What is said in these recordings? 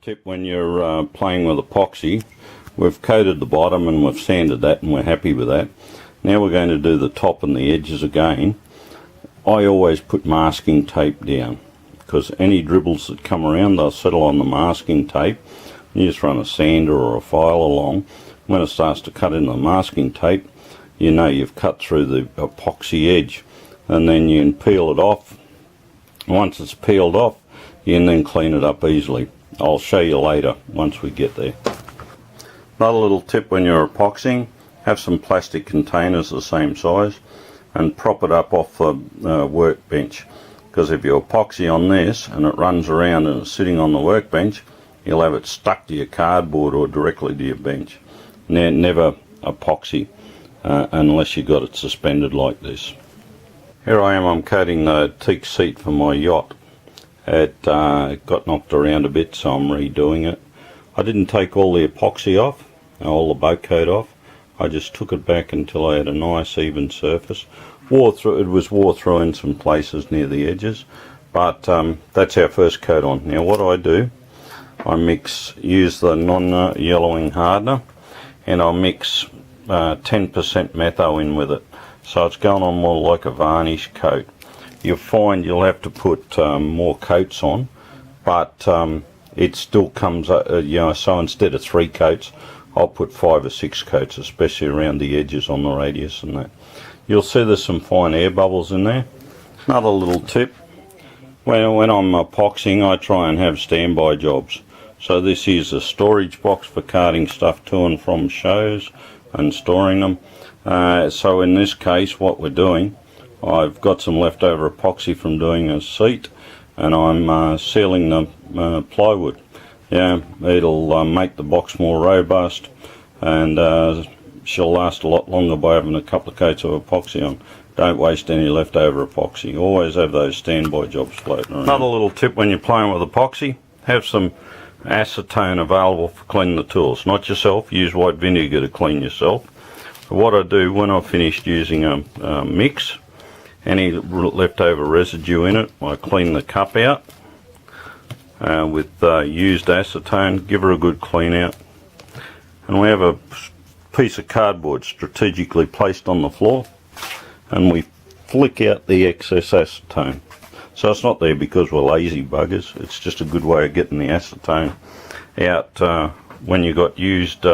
tip when you're playing with epoxy. We've coated the bottom and we've sanded that and we're happy with that. Now we're going to do the top and the edges again. I always put masking tape down because any dribbles that come around, they'll settle on the masking tape. You just run a sander or a file along. When it starts to cut into the masking tape, you know you've cut through the epoxy edge, and then you can peel it off. Once it's peeled off, you can then clean it up easily. I'll show you later once we get there. Another little tip when you're epoxying, have some plastic containers the same size and prop it up off the workbench, because if you epoxy on this and it runs around and it's sitting on the workbench, you'll have it stuck to your cardboard or directly to your bench. Never epoxy unless you got it suspended like this. Here I am, I'm coating the teak seat for my yacht. It got knocked around a bit, so I'm redoing it. I didn't take all the epoxy off, all the boat coat off. I just took it back until I had a nice even surface. It was wore through in some places near the edges, but that's our first coat on. Now what I do, I use the non-yellowing hardener, and I mix 10% metho in with it, so it's going on more like a varnish coat. You'll find you'll have to put more coats on, but it still comes up, so instead of 3 coats, I'll put 5 or 6 coats, especially around the edges on the radius and that. You'll see there's some fine air bubbles in there. Another little tip, when I'm epoxying, I try and have standby jobs. So this is a storage box for carting stuff to and from shows and storing them. So in this case, what we're doing, I've got some leftover epoxy from doing a seat, and I'm sealing the plywood. Yeah, it'll make the box more robust, and she'll last a lot longer by having a couple of coats of epoxy on. Don't waste any leftover epoxy. Always have those standby jobs floating around. Another little tip when you're playing with epoxy, have some acetone available for cleaning the tools. Not yourself, use white vinegar to clean yourself. But what I do when I've finished using a mix, any leftover residue in it, I clean the cup out with used acetone, give her a good clean out. And we have a piece of cardboard strategically placed on the floor, and we flick out the excess acetone. So it's not there because we're lazy buggers, it's just a good way of getting the acetone out when you've got used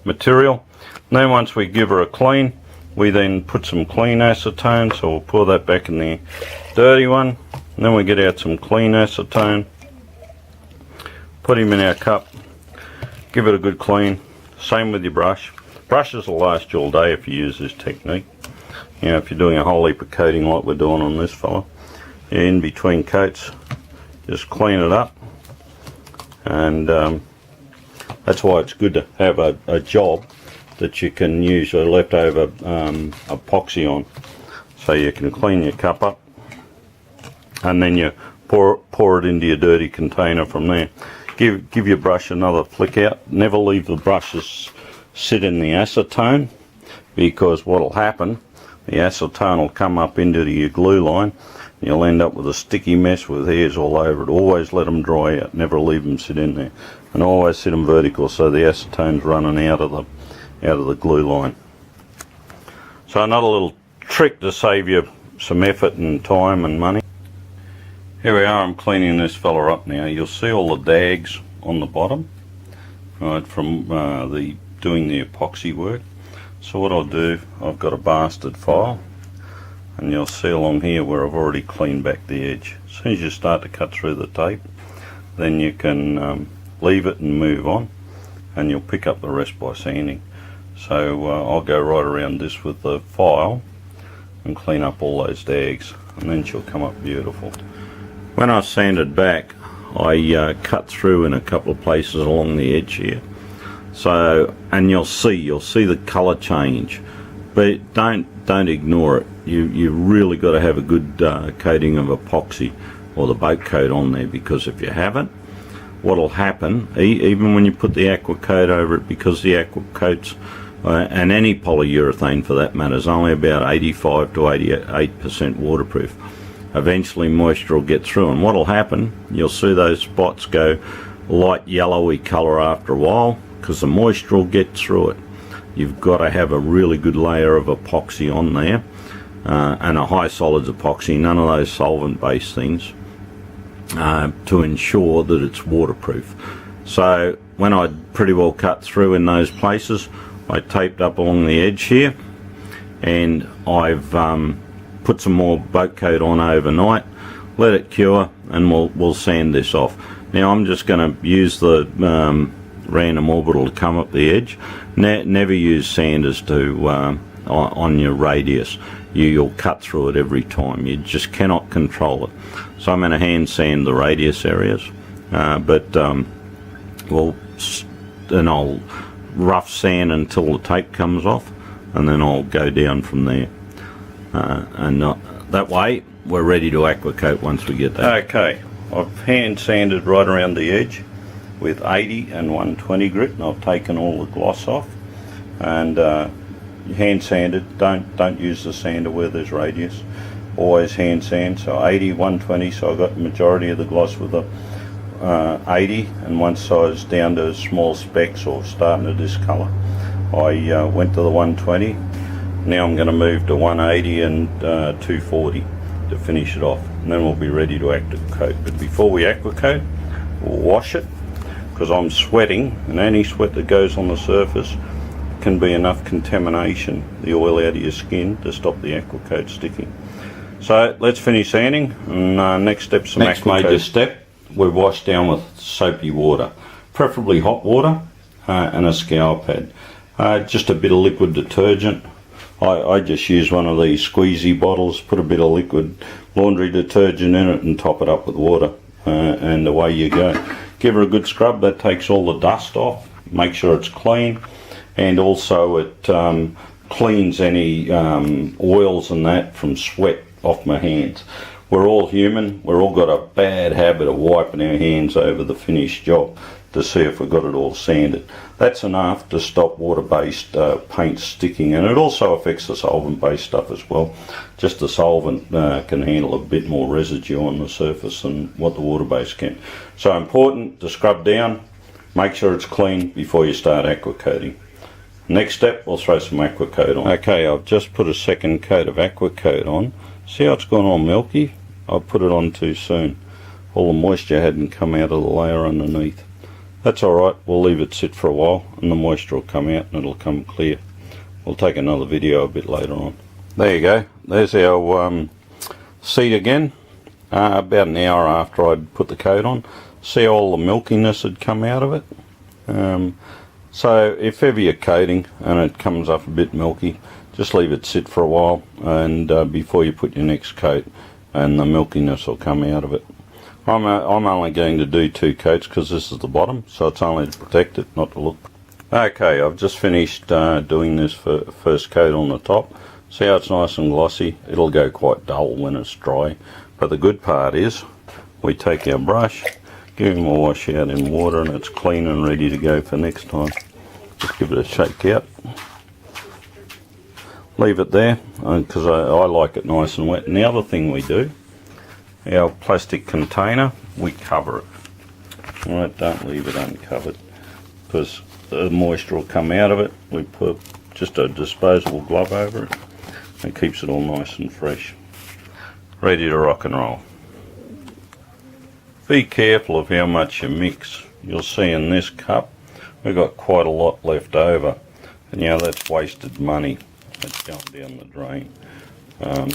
material. And then once we give her a clean, we then put some clean acetone, so we'll pour that back in the dirty one, and then we get out some clean acetone, put him in our cup, give it a good clean. Same with your brush. Brushes will last you all day if you use this technique. You know, if you're doing a whole heap of coating like we're doing on this fella, in between coats, just clean it up, and that's why it's good to have a job that you can use your leftover epoxy on, so you can clean your cup up, and then you pour it into your dirty container from there. Give your brush another flick out. Never leave the brushes sit in the acetone, because what will happen, the acetone will come up into your glue line, and you'll end up with a sticky mess with hairs all over it. Always let them dry out, never leave them sit in there, and always sit them vertical so the acetone's running out of the glue line. So another little trick to save you some effort and time and money. Here we are, I'm cleaning this fella up now. You'll see all the dags on the bottom, right, from doing the epoxy work. So what I'll do, I've got a bastard file, and you'll see along here where I've already cleaned back the edge. As soon as you start to cut through the tape, then you can leave it and move on, and you'll pick up the rest by sanding. So I'll go right around this with the file and clean up all those dags, and then she'll come up beautiful. When I sanded back, I cut through in a couple of places along the edge here. So, and you'll see the colour change, but don't ignore it. You really got to have a good coating of epoxy or the boat coat on there, because if you haven't, what'll happen, even when you put the aqua coat over it, because the aqua coats and any polyurethane for that matter is only about 85 to 88% waterproof. Eventually moisture will get through, and what will happen, you'll see those spots go light yellowy colour after a while, because the moisture will get through it. You've got to have a really good layer of epoxy on there, and a high solids epoxy, none of those solvent based things, to ensure that it's waterproof. So when I'd pretty well cut through in those places, I taped up along the edge here, and I've put some more boat coat on overnight, let it cure, and we'll sand this off. Now I'm just going to use the random orbital to come up the edge. Never use sanders to on your radius. You'll cut through it every time. You just cannot control it. So I'm going to hand sand the radius areas, then I'll rough sand until the tape comes off, and then I'll go down from there. That way we're ready to aqua coat once we get that. Okay, I've hand sanded right around the edge with 80 and 120 grit, and I've taken all the gloss off. And hand sanded, don't use the sander where there's radius. Always hand sand. So 80, 120. So I got the majority of the gloss with the 80, and once size down to small specks or starting to discolour, I went to the 120. Now I'm going to move to 180 and 240 to finish it off, and then we'll be ready to aqua coat. But before we aqua coat, we'll wash it, because I'm sweating, and any sweat that goes on the surface can be enough contamination, the oil out of your skin, to stop the aqua coat sticking. So let's finish sanding, and next step, some aqua coat. Next major step, we wash down with soapy water, preferably hot water, and a scour pad. Just a bit of liquid detergent. I just use one of these squeezy bottles, put a bit of liquid laundry detergent in it and top it up with water, and away you go. Give her a good scrub. That takes all the dust off, make sure it's clean, and also it cleans any oils and that from sweat off my hands. We're all human. We've all got a bad habit of wiping our hands over the finished job to see if we've got it all sanded. That's enough to stop water-based paint sticking, and it also affects the solvent-based stuff as well. Just the solvent can handle a bit more residue on the surface than what the water-based can. So important to scrub down, make sure it's clean before you start aqua coating. Next step, we'll throw some aqua coat on. Okay, I've just put a second coat of aqua coat on. See how it's gone all milky? I put it on too soon. All the moisture hadn't come out of the layer underneath. That's alright, we'll leave it sit for a while and the moisture will come out and it'll come clear. We'll take another video a bit later on. There you go, there's our seat again, about an hour after I'd put the coat on. See all the milkiness had come out of it. So if ever you're coating and it comes up a bit milky, just leave it sit for a while, and before you put your next coat, and the milkiness will come out of it. I'm only going to do 2 coats because this is the bottom, so it's only to protect it, not to look. Okay, I've just finished doing this first coat on the top. See how it's nice and glossy? It'll go quite dull when it's dry, but the good part is we take our brush, give him a wash out in water, and it's clean and ready to go for next time. Just give it a shake out. Leave it there because I like it nice and wet. And the other thing we do, our plastic container, we cover it. Alright, don't leave it uncovered because the moisture will come out of it. We put just a disposable glove over it. It keeps it all nice and fresh. Ready to rock and roll. Be careful of how much you mix. You'll see in this cup we've got quite a lot left over, and you know that's wasted money. That's going down the drain.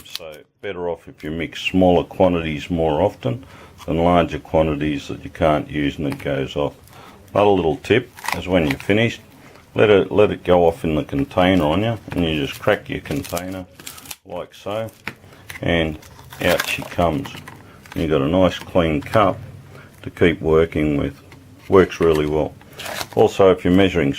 So better off if you mix smaller quantities more often than larger quantities that you can't use and it goes off. Another little tip is when you're finished, let it go off in the container on you, and you just crack your container like so, and out she comes. You've got a nice clean cup to keep working with. Works really well. Also, if you're measuring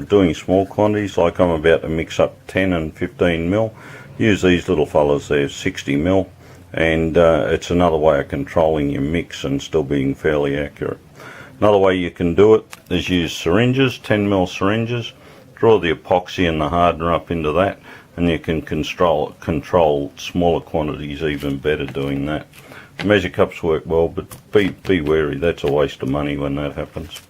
doing small quantities, like I'm about to mix up 10 and 15 mil, use these little fellas there, 60 mil, and it's another way of controlling your mix and still being fairly accurate. Another way you can do it is use syringes, 10 mil syringes, draw the epoxy and the hardener up into that, and you can control smaller quantities even better doing that. Measure cups work well, but be wary, that's a waste of money when that happens.